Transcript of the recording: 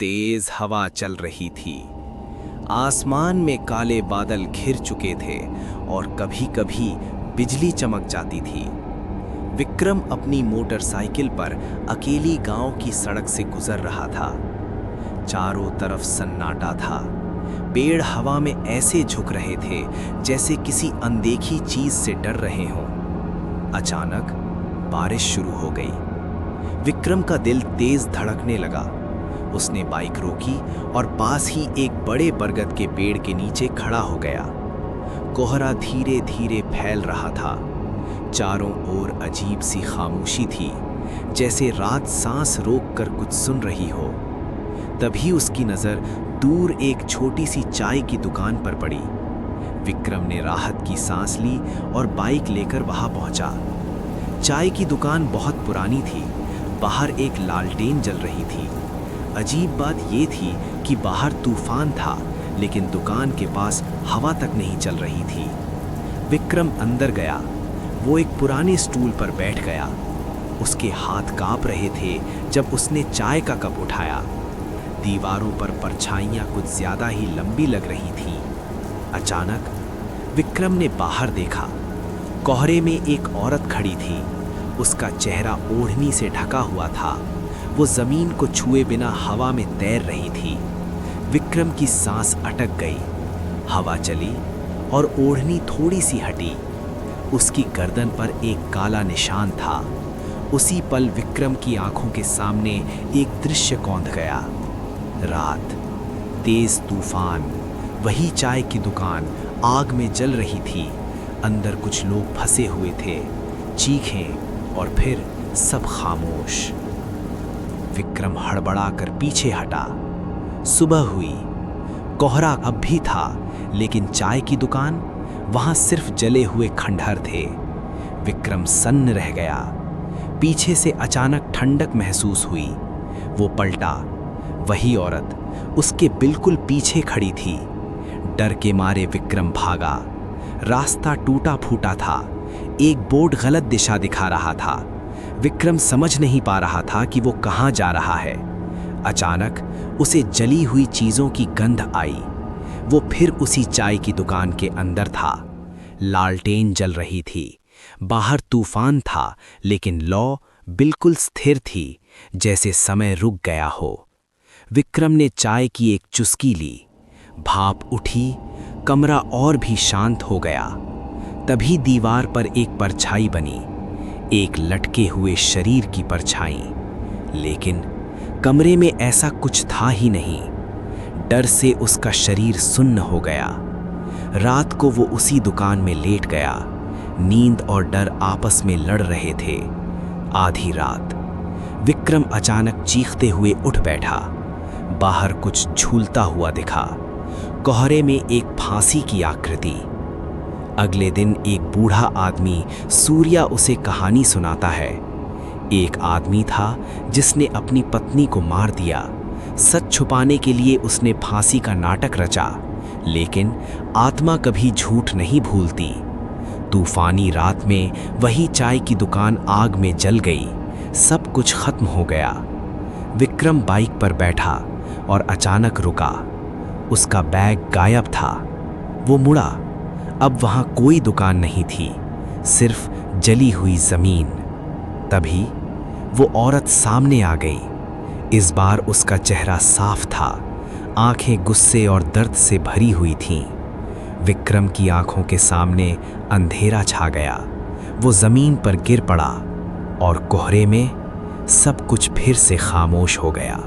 तेज हवा चल रही थी। आसमान में काले बादल घिर चुके थे और कभी-कभी बिजली चमक जाती थी। विक्रम अपनी मोटरसाइकिल पर अकेली गांव की सड़क से गुजर रहा था। चारों तरफ सन्नाटा था। पेड़ हवा में ऐसे झुक रहे थे जैसे किसी अनदेखी चीज से डर रहे हों। अचानक बारिश शुरू हो गई। विक्रम का दिल तेज धड़कने लगा। उसने बाइक रोकी और पास ही एक बड़े बरगद के पेड़ के नीचे खड़ा हो गया। कोहरा धीरे धीरे फैल रहा था। चारों ओर अजीब सी खामोशी थी, जैसे रात सांस रोककर कुछ सुन रही हो। तभी उसकी नज़र दूर एक छोटी सी चाय की दुकान पर पड़ी। विक्रम ने राहत की सांस ली और बाइक लेकर वहां पहुंचा। चाय की दुकान बहुत पुरानी थी। बाहर एक लालटेन जल रही थी। अजीब बात यह थी कि बाहर तूफान था, लेकिन दुकान के पास हवा तक नहीं चल रही थी। विक्रम अंदर गया। वो एक पुराने स्टूल पर बैठ गया। उसके हाथ कांप रहे थे जब उसने चाय का कप उठाया। दीवारों पर परछाइयां कुछ ज्यादा ही लंबी लग रही थीं। अचानक विक्रम ने बाहर देखा। कोहरे में एक औरत खड़ी थी। उसका चेहरा ओढ़नी से ढका हुआ था। वो जमीन को छुए बिना हवा में तैर रही थी। विक्रम की सांस अटक गई। हवा चली और ओढ़नी थोड़ी सी हटी। उसकी गर्दन पर एक काला निशान था। उसी पल विक्रम की आंखों के सामने एक दृश्य कौंध गया। रात, तेज तूफान, वही चाय की दुकान आग में जल रही थी। अंदर कुछ लोग फंसे हुए थे। चीखें और फिर सब खामोश। विक्रम हड़बड़ाकर पीछे हटा। सुबह हुई। कोहरा अब भी था, लेकिन चाय की दुकान, वहां सिर्फ जले हुए खंडहर थे। विक्रम सन्न रह गया। पीछे से अचानक ठंडक महसूस हुई। वो पलटा। वही औरत उसके बिल्कुल पीछे खड़ी थी। डर के मारे विक्रम भागा। रास्ता टूटा फूटा था। एक बोर्ड गलत दिशा दिखा रहा था। विक्रम समझ नहीं पा रहा था कि वो कहाँ जा रहा है। अचानक उसे जली हुई चीजों की गंध आई। वो फिर उसी चाय की दुकान के अंदर था। लालटेन जल रही थी। बाहर तूफान था, लेकिन लौ बिल्कुल स्थिर थी, जैसे समय रुक गया हो। विक्रम ने चाय की एक चुस्की ली। भाप उठी। कमरा और भी शांत हो गया। तभी दीवार पर एक परछाई बनी। एक लटके हुए शरीर की परछाई। लेकिन कमरे में ऐसा कुछ था ही नहीं। डर से उसका शरीर सुन्न हो गया। रात को वो उसी दुकान में लेट गया। नींद और डर आपस में लड़ रहे थे। आधी रात विक्रम अचानक चीखते हुए उठ बैठा। बाहर कुछ झूलता हुआ दिखा। कोहरे में एक फांसी की आकृति। अगले दिन एक बूढ़ा आदमी सूर्या उसे कहानी सुनाता है। एक आदमी था जिसने अपनी पत्नी को मार दिया। सच छुपाने के लिए उसने फांसी का नाटक रचा, लेकिन आत्मा कभी झूठ नहीं भूलती। तूफानी रात में वही चाय की दुकान आग में जल गई। सब कुछ खत्म हो गया। विक्रम बाइक पर बैठा और अचानक रुका। उसका बैग गायब था। वो मुड़ा। अब वहां कोई दुकान नहीं थी, सिर्फ जली हुई जमीन। तभी वो औरत सामने आ गई। इस बार उसका चेहरा साफ था। आंखें गुस्से और दर्द से भरी हुई थीं। विक्रम की आंखों के सामने अंधेरा छा गया। वो जमीन पर गिर पड़ा और कोहरे में सब कुछ फिर से खामोश हो गया।